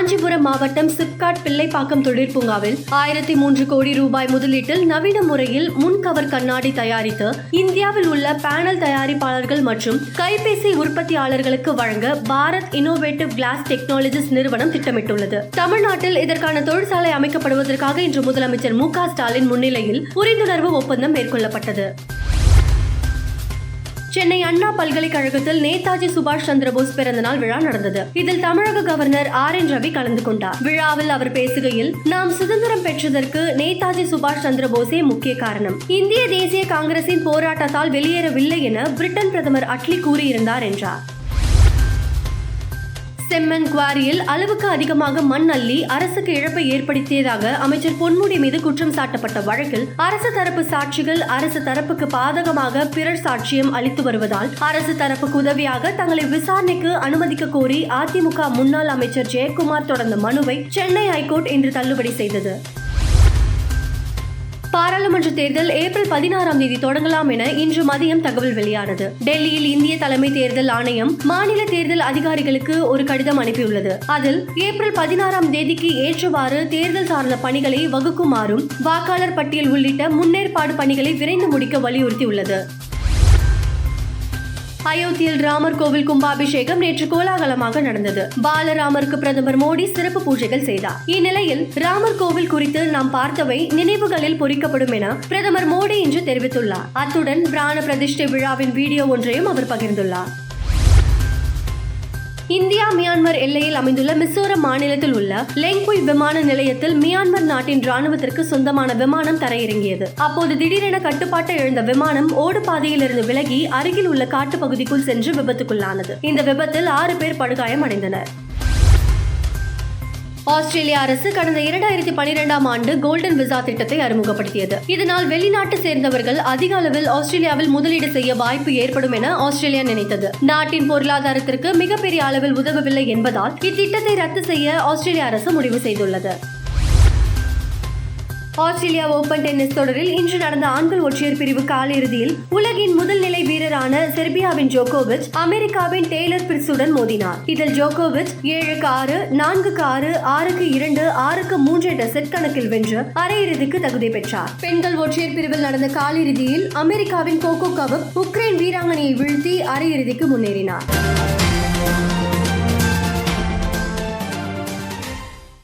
காஞ்சிபுரம் மாவட்டம் சிப்காட் பிள்ளைப்பாக்கம் தொழிற்பூங்காவில் 1003 கோடி ரூபாய் முதலீட்டில் நவீன முறையில் முன்கவர் கண்ணாடி தயாரித்து இந்தியாவில் உள்ள பேனல் தயாரிப்பாளர்கள் மற்றும் கைபேசி உற்பத்தியாளர்களுக்கு வழங்க பாரத் இன்னோவேட்டிவ் கிளாஸ் டெக்னாலஜிஸ் நிறுவனம் திட்டமிட்டுள்ளது. தமிழ்நாட்டில் இதற்கான தொழிற்சாலை அமைக்கப்படுவதற்காக இன்று முதலமைச்சர் மு.க.ஸ்டாலின் முன்னிலையில் புரிந்துணர்வு ஒப்பந்தம் மேற்கொள்ளப்பட்டது. சென்னை அண்ணா பல்கலைக்கழகத்தில் நேதாஜி சுபாஷ் சந்திரபோஸ் பிறந்தநாள் விழா நடந்தது. இதில் தமிழக கவர்னர் ஆர்.என். ரவி கலந்து கொண்டார். விழாவில் அவர் பேசுகையில், நாம் சுதந்திரம் பெற்றதற்கு நேதாஜி சுபாஷ் சந்திரபோஸே முக்கிய காரணம். இந்திய தேசிய காங்கிரசின் போராட்டத்தால் வெளியேறவில்லை என பிரிட்டன் பிரதமர் அட்லி கூறியிருந்தார் என்றார். செம்மண் குவாரியில் அளவுக்கு அதிகமாக மண் அள்ளி அரசுக்கு இழப்பை ஏற்படுத்தியதாக அமைச்சர் பொன்முடி மீது குற்றம் சாட்டப்பட்ட வழக்கில் அரசு தரப்பு சாட்சிகள் அரசு தரப்புக்கு பாதகமாக பிறர் சாட்சியம் அளித்து வருவதால் அரசு தரப்புக்கு உதவியாக தங்களை விசாரணைக்கு அனுமதிக்க கோரி அதிமுக முன்னாள் அமைச்சர் ஜெயக்குமார் தொடர்ந்த மனுவை சென்னை ஐகோர்ட் இன்று தள்ளுபடி செய்தது. பாராளுமன்ற தேர்தல் ஏப்ரல் 16 தொடங்கலாம் என இன்று மதியம் தகவல் வெளியானது. டெல்லியில் இந்திய தலைமை தேர்தல் ஆணையம் மாநில தேர்தல் அதிகாரிகளுக்கு ஒரு கடிதம் அனுப்பியுள்ளது. அதில் ஏப்ரல் 16 ஏற்றவாறு தேர்தல் சார்ந்த பணிகளை வகுக்குமாறும் வாக்காளர் பட்டியல் உள்ளிட்ட முன்னேற்பாடு பணிகளை விரைந்து முடிக்க வலியுறுத்தியுள்ளது. அயோத்தியில் ராமர் கோவில் கும்பாபிஷேகம் நேற்று கோலாகலமாக நடந்தது. பாலராமருக்கு பிரதமர் மோடி சிறப்பு பூஜைகள் செய்தார். இந்நிலையில் ராமர் கோவில் குறித்து நாம் பார்த்தவை நினைவுகளில் பொறிக்கப்படும் என பிரதமர் மோடி இன்று தெரிவித்துள்ளார். அத்துடன் பிராண பிரதிஷ்டை விழாவின் வீடியோ ஒன்றையும் அவர் பகிர்ந்துள்ளார். இந்தியா மியான்மர் எல்லையில் அமைந்துள்ள மிசோரம் மாநிலத்தில் உள்ள லெங்புய் விமான நிலையத்தில் மியான்மர் நாட்டின் ராணுவத்திற்கு சொந்தமான விமானம் தரையிறங்கியது. அப்போது திடீரென கட்டுப்பாட்டை இழந்த விமானம் ஓடு பாதையிலிருந்து விலகி அருகில் உள்ள காட்டுப்பகுதிக்குள் சென்று விபத்துக்குள்ளானது. இந்த விபத்தில் 6 பேர் படுகாயம் அடைந்தனர். ஆஸ்திரேலிய அரசு கடந்த 2012 ஆண்டு கோல்டன் விசா திட்டத்தை அறிமுகப்படுத்தியது. இதனால் வெளிநாட்டு சேர்ந்தவர்கள் அதிக அளவில் ஆஸ்திரேலியாவில் முதலீடு செய்ய வாய்ப்பு ஏற்படும் என ஆஸ்திரேலியா நினைத்தது. நாட்டின் பொருளாதாரத்திற்கு மிகப்பெரிய அளவில் உதவவில்லை என்பதால் இத்திட்டத்தை ரத்து செய்ய ஆஸ்திரேலிய அரசு முடிவு செய்துள்ளது. ஆஸ்திரேலியா ஓபன் டென்னிஸ் தொடரில் இன்று நடந்த ஆண்கள் ஒற்றையர் பிரிவு காலிறுதியில் உலகின் முதல் நிலை வீரரான செர்பியாவின் ஜோகோவிச் அமெரிக்காவின் டெய்லர் பிரிட்ஸுடன் மோதினார். இதில் ஜோகோவிச் 7-6, 4-6, 6-2, 6-3 என்ற செட் கணக்கில் வென்று அரையிறுதிக்கு தகுதி பெற்றார். பெண்கள் ஒற்றையர் பிரிவில் நடந்த காலிறுதியில் அமெரிக்காவின் கோகோ கவுப் உக்ரைன் வீராங்கனையை வீழ்த்தி அரையிறுதிக்கு முன்னேறினார்.